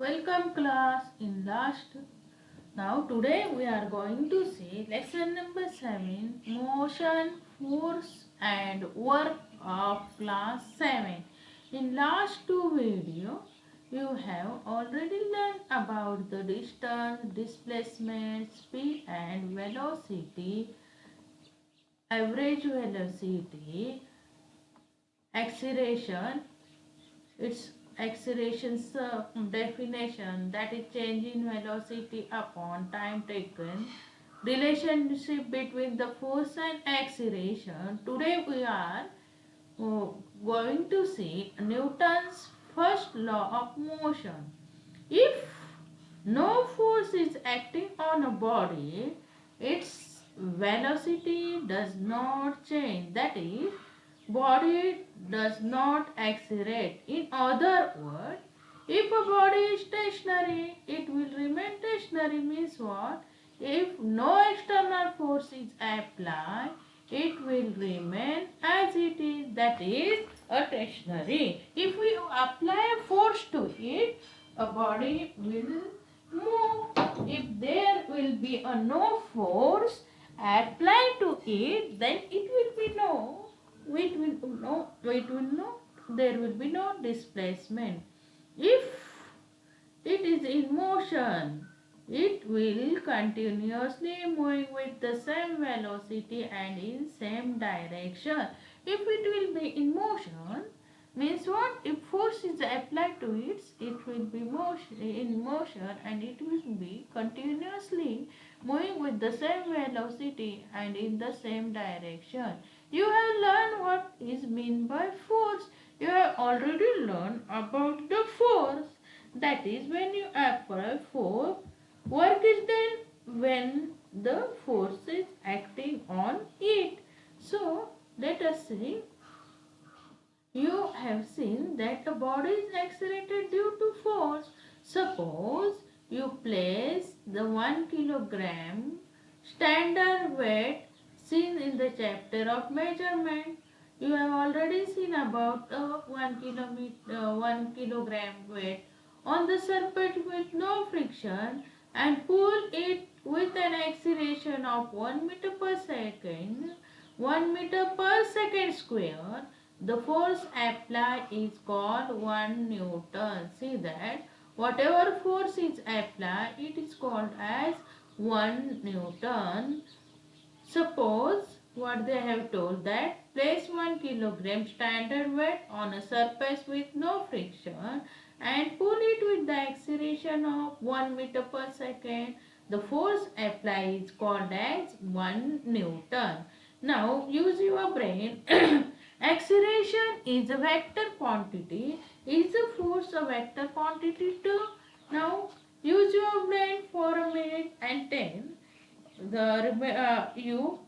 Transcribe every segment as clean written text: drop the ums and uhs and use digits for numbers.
Welcome class in last. Now today we are going to see lesson number 7, motion, force and work of class 7. In last two video you have already learned about the distance, displacement, speed and velocity, average velocity, acceleration, its acceleration's definition, that is change in velocity upon time taken, relationship between the force and acceleration. Today we are uh, going to see Newton's first law of motion. If no force is acting on a body, its velocity does not change. That is, body does not accelerate. In other words, if a body is stationary, it will remain stationary. Means what? If no external force is applied, it will remain as it is. That is a stationary. If we apply a force to it, a body will move. If there will be a no force applied to it, then it will be no. There will be no displacement. If it is in motion, it will continuously moving with the same velocity and in same direction. If it will be in motion, means what? If force is applied to it, it will be in motion and it will be continuously moving with the same velocity and in the same direction. You have learned what is meant by force. You have already learned about the force. That is, when you apply force, work is done when the force is acting on it. So, let us see. You have seen that the body is accelerated due to force. Suppose you place the 1 kilogram standard weight seen in the chapter of measurement. You have already seen about 1 kilogram weight on the surface with no friction and pull it with an acceleration of 1 meter per second, 1 meter per second square. The force applied is called 1 Newton. See that whatever force is applied, it is called as 1 Newton. Suppose what they have told, that place 1 kilogram standard weight on a surface with no friction and pull it with the acceleration of 1 meter per second. The force applied is called as 1 Newton. Now use your brain. Acceleration is a vector quantity. Is the force a vector quantity too? Now use your brain for a minute and you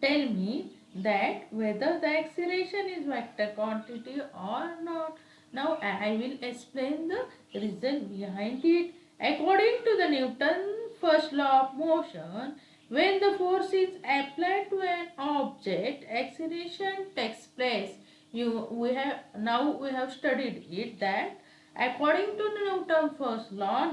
tell me that whether the acceleration is vector quantity or not. Now I will explain the reason behind it. According to the Newton's first law of motion, when the force is applied to an object, acceleration takes place. We have studied it, that according to the Newton's first law,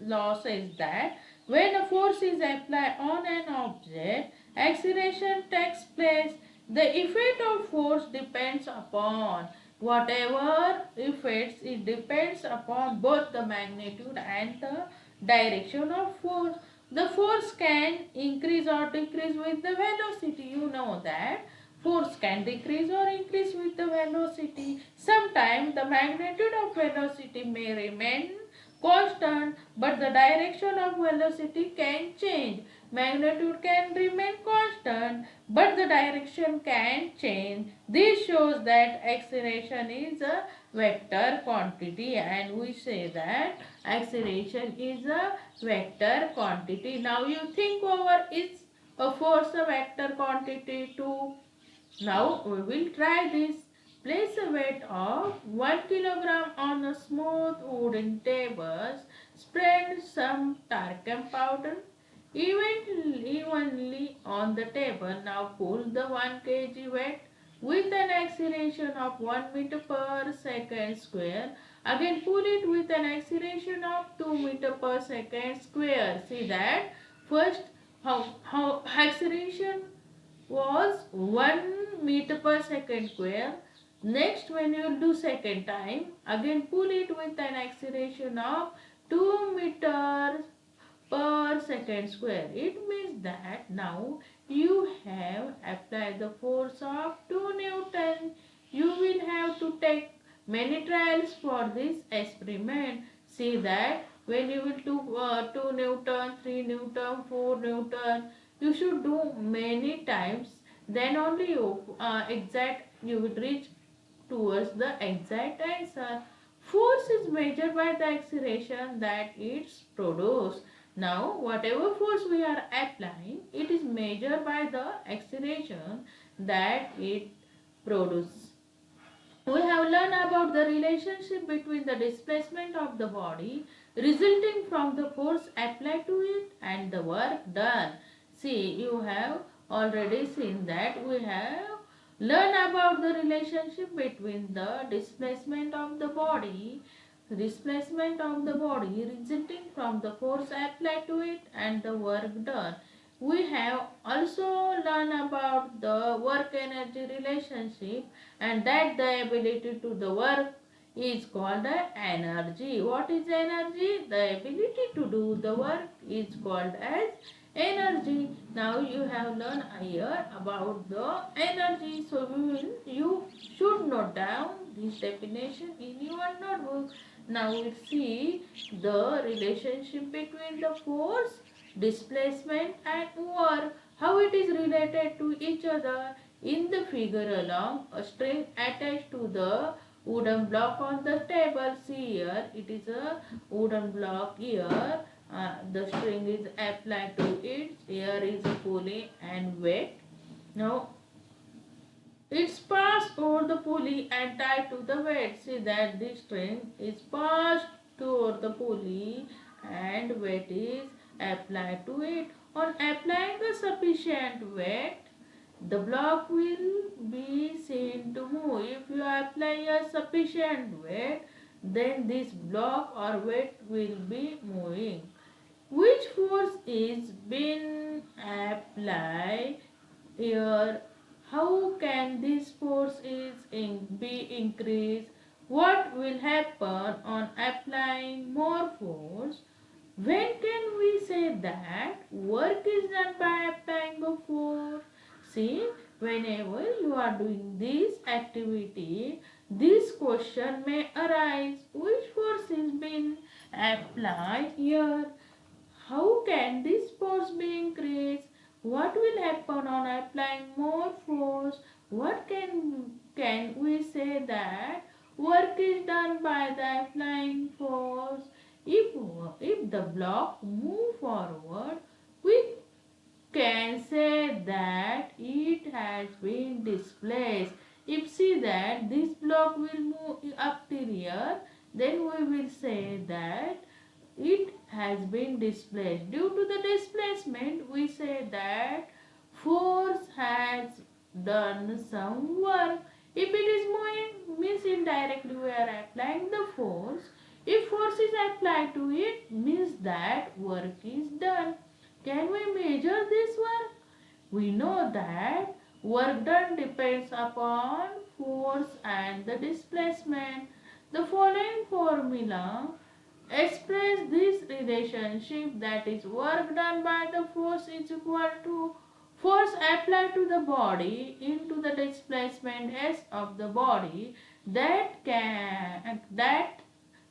law says that when a force is applied on an object, acceleration takes place. The effect of force depends upon whatever effects, it depends upon both the magnitude and the direction of force. The force can increase or decrease with the velocity. You know that force can decrease or increase with the velocity. Sometimes the magnitude of velocity may remain constant, but the direction of velocity can change. Magnitude can remain constant, but the direction can change. This shows that acceleration is a vector quantity, and we say that acceleration is a vector quantity. Now you think over, is a force a vector quantity too? Now we will try this. Place a weight of 1 kilogram on a smooth wooden table. Spread some talcum powder evenly on the table. Now pull the 1 kg weight with an acceleration of 1 meter per second square Again pull it with an acceleration of 2 meter per second square. See that first how acceleration was 1 meter per second square. Next, when you will do second time, again pull it with an acceleration of 2 meters per second square. It means that now you have applied the force of 2 Newton. You will have to take many trials for this experiment. See that when you will do 2 Newton, 3 Newton, 4 Newton, you should do many times. Then only you will reach towards the exact answer. Force is measured by the acceleration that it's produced. Now, whatever force we are applying, it is measured by the acceleration that it produces. We have learned about the relationship between the displacement of the body resulting from the force applied to it and the work done. See, you have already seen that we have learned about the relationship between the displacement of the body resulting from the force applied to it and the work done. We have also learned about the work energy relationship, and that the ability to the work is called the energy. What is energy? The ability to do the work is called as energy. Now you have learned here about the energy. So you should note down this definition in your notebook. Now we see the relationship between the force, displacement and work, how it is related to each other. In the figure along, a string attached to the wooden block on the table. See here, it is a wooden block here. The string is applied to it. Here is a pulley and weight. Now it's passed over the pulley and tied to the weight. See that this string is passed over the pulley and weight is applied to it. On applying a sufficient weight, the block will be seen to move. If you apply a sufficient weight, then this block or weight will be moving. Which force is being applied here? How can this force be increased? What will happen on applying more force? When can we say that work is done by applying a force? See, whenever you are doing this activity, this question may arise. Which force is being applied here? How can this force be increased? What will happen on applying more force? What can we say that work is done by the applying force? If the block move forward, we can say that it has been displaced. If see that this block will move up here, then we will say that it has been displaced. Due to the displacement, we say that force has done some work. If it is moving, means indirectly we are applying the force. If force is applied to it, means that work is done. Can we measure this work? We know that work done depends upon force and the displacement. The following formula express this relationship, that is work done by the force is equal to force applied to the body into the displacement s of the body that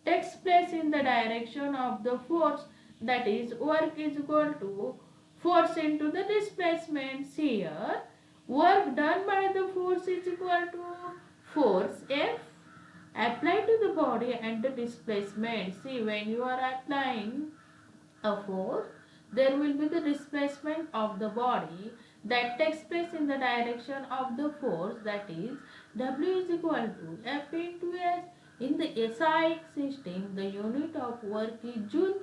takes place in the direction of the force, that is work is equal to force into the displacement. See here, work done by the force is equal to force F applied to the body and the displacement. See, when you are applying a force, there will be the displacement of the body that takes place in the direction of the force, that is W is equal to F into S. In the SI system, the unit of work is Joule,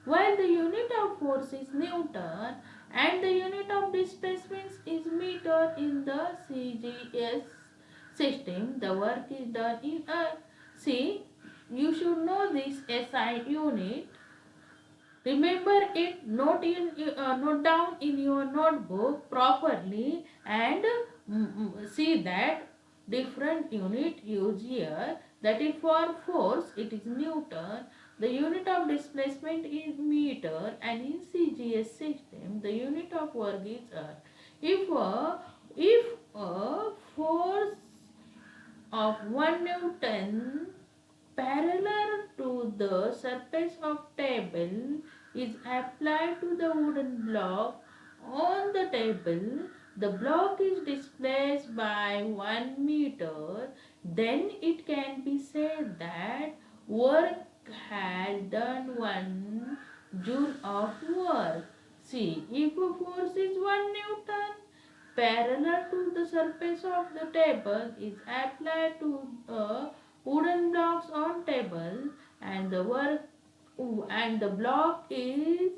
while the unit of force is Newton and the unit of displacement is meter. In the CGS system, the work is done in earth. See, You should know this SI unit. Remember it, note down in your notebook properly, and see that different unit used here. That is, for force it is Newton, the unit of displacement is meter, and in CGS system the unit of work is earth. If a force of 1 Newton parallel to the surface of table is applied to the wooden block on the table, the block is displaced by 1 meter, then it can be said that work has done 1 joule of work. See, if a force is 1 Newton parallel to the surface of the table is applied to the wooden blocks on table, and the block is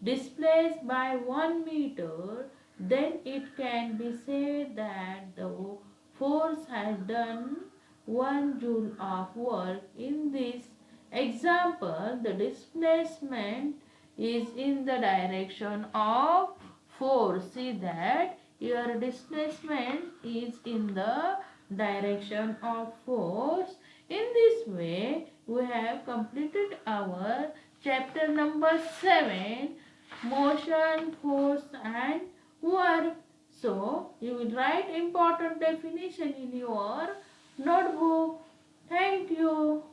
displaced by 1 meter, then it can be said that the force has done 1 joule of work. In this example, the displacement is in the direction of force. See that your displacement is in the direction of force. In this way, we have completed our chapter number 7, motion, force and work. So, you will write important definition in your notebook. Thank you.